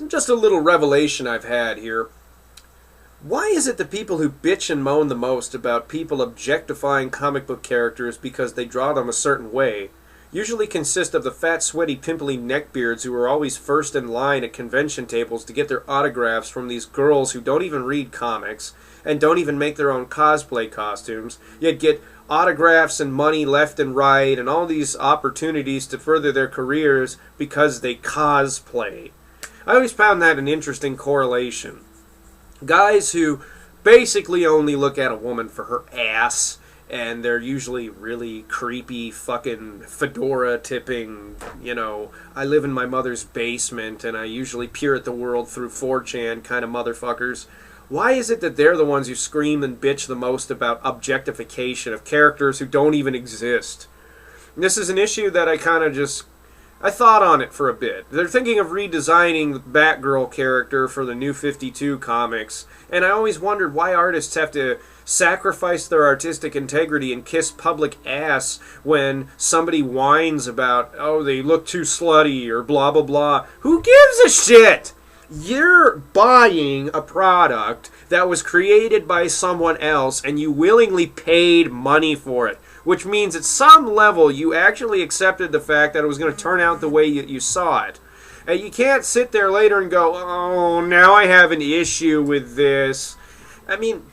Just a little revelation I've had here. Why is it the people who bitch and moan the most about people objectifying comic book characters because they draw them a certain way usually consist of the fat, sweaty, pimply neckbeards who are always first in line at convention tables to get their autographs from these girls who don't even read comics and don't even make their own cosplay costumes, yet get autographs and money left and right and all these opportunities to further their careers because they cosplay? I always found that an interesting correlation. Guys who basically only look at a woman for her ass, and they're usually really creepy fucking fedora tipping, I live in my mother's basement and I usually peer at the world through 4chan kind of motherfuckers. Why is it that they're the ones who scream and bitch the most about objectification of characters who don't even exist? And this is an issue that I thought on it for a bit. They're thinking of redesigning the Batgirl character for the New 52 comics, and I always wondered why artists have to sacrifice their artistic integrity and kiss public ass when somebody whines about, oh, they look too slutty or blah blah blah. Who gives a shit? You're buying a product that was created by someone else and you willingly paid money for it, which means at some level you actually accepted the fact that it was going to turn out the way you saw it. And you can't sit there later and go, oh, now I have an issue with this. I mean,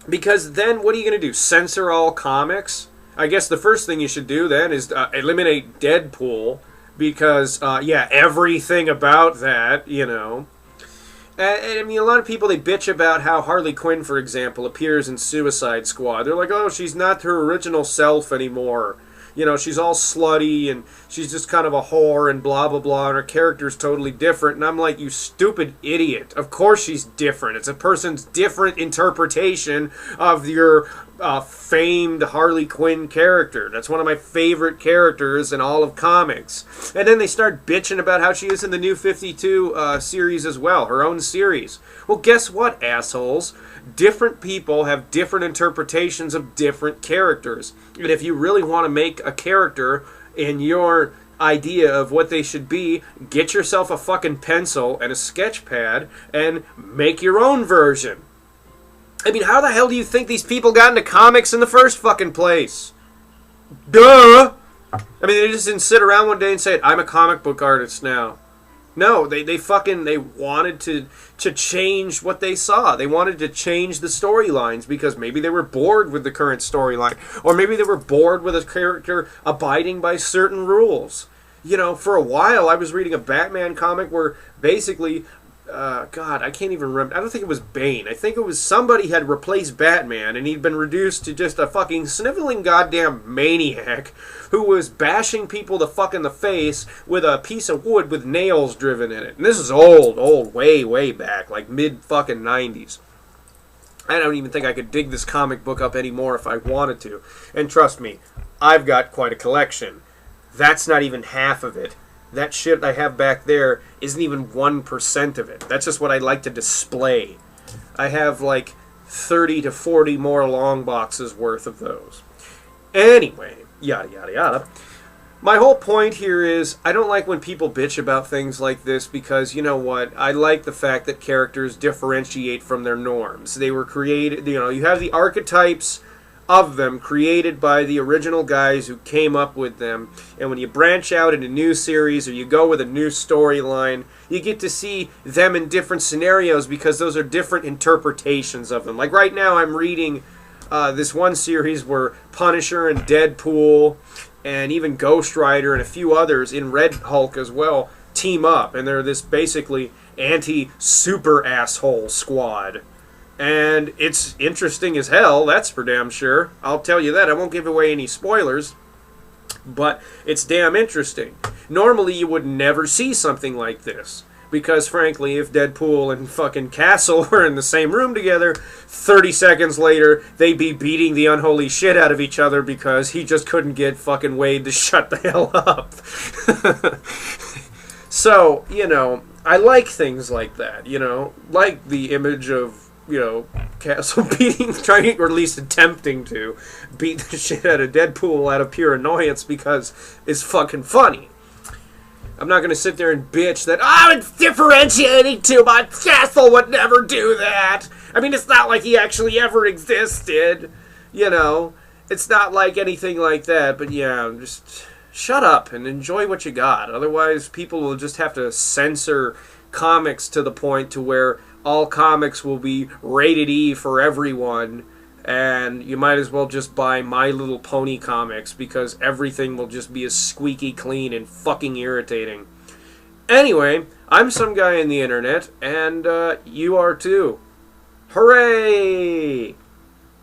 because then what are you going to do? Censor all comics? I guess the first thing you should do then is eliminate Deadpool, because, everything about that, And I mean, a lot of people, they bitch about how Harley Quinn, for example, appears in Suicide Squad. They're like, oh, she's not her original self anymore. She's all slutty, and she's just kind of a whore, and blah, blah, blah, and her character's totally different. And I'm like, you stupid idiot. Of course she's different. It's a person's different interpretation of your famed Harley Quinn character. That's one of my favorite characters in all of comics. And then they start bitching about how she is in the New 52 series as well, her own series. Well, guess what, assholes? Different people have different interpretations of different characters. And if you really want to make a character in your idea of what they should be, get yourself a fucking pencil and a sketch pad and make your own version. I mean, how the hell do you think these people got into comics in the first fucking place? Duh! I mean, they just didn't sit around one day and say, I'm a comic book artist now. No, they wanted to change what they saw. They wanted to change the storylines because maybe they were bored with the current storyline. Or maybe they were bored with a character abiding by certain rules. For a while I was reading a Batman comic where basically, God, I can't even remember. I don't think it was Bane. I think it was somebody had replaced Batman and he'd been reduced to just a fucking sniveling goddamn maniac who was bashing people the fuck in the face with a piece of wood with nails driven in it. And this is old, way back, like mid-fucking 90s. I don't even think I could dig this comic book up anymore if I wanted to. And trust me, I've got quite a collection. That's not even half of it. That shit I have back there isn't even 1% of it. That's just what I like to display. I have like 30 to 40 more long boxes worth of those. Anyway, yada yada yada. My whole point here is I don't like when people bitch about things like this because, you know what, I like the fact that characters differentiate from their norms. They were created, you have the archetypes of them created by the original guys who came up with them, and when you branch out into new series or you go with a new storyline, you get to see them in different scenarios because those are different interpretations of them. Like right now I'm reading this one series where Punisher and Deadpool and even Ghost Rider and a few others in Red Hulk as well team up, and they're this basically anti-super asshole squad. And it's interesting as hell, that's for damn sure. I'll tell you that. I won't give away any spoilers, but it's damn interesting. Normally you would never see something like this, because frankly, if Deadpool and fucking Castle were in the same room together, 30 seconds later, they'd be beating the unholy shit out of each other because he just couldn't get fucking Wade to shut the hell up. So, I like things like that, like the image of Castle trying, or at least attempting to, beat the shit out of Deadpool out of pure annoyance because it's fucking funny. I'm not going to sit there and bitch that, oh, it's differentiating too much. Castle would never do that. I mean, it's not like he actually ever existed. You know, it's not like anything like that. But yeah, just shut up and enjoy what you got. Otherwise, people will just have to censor comics to the point to where all comics will be rated E for everyone. And you might as well just buy My Little Pony comics because everything will just be as squeaky clean and fucking irritating. Anyway, I'm some guy in the internet, and you are too. Hooray!